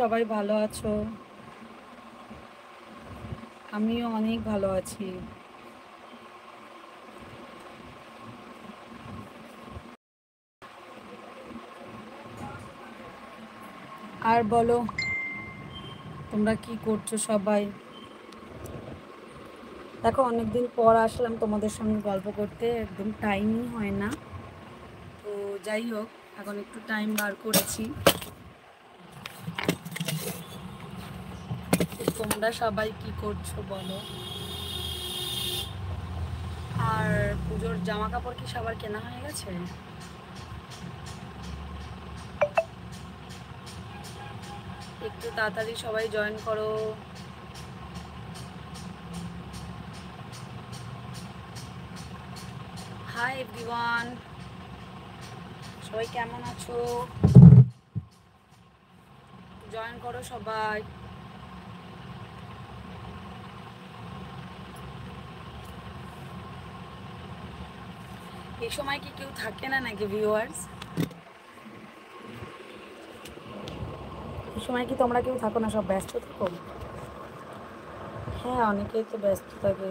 সবাই ভালো আছো? আমিও অনেক ভালো আছি। আর বলো, তোমরা কি করছো সবাই? দেখো, অনেকদিন পর আসলাম তোমাদের সঙ্গে গল্প করতে, একদম টাইমই হয় না। তো যাই হোক, এখন একটু টাইম বার করেছি। তোমরা সবাই কি করছো বলো? আর পুজোর জামা কাপড় কি সবার কেনা হয়ে গেছে? একটু তাড়াতাড়ি সবাই জয়েন করো। হাই এভরিওয়ান, সবাই কেমন আছো? জয়েন করো সবাই। এই সময় কি কেউ থাকে না নাকি ভিউয়ার্স? এই সময় কি তোমরা কেউ থাকো না, সব ব্যস্ত থাকো? হ্যাঁ, অনেকেই তো ব্যস্ত থাকে।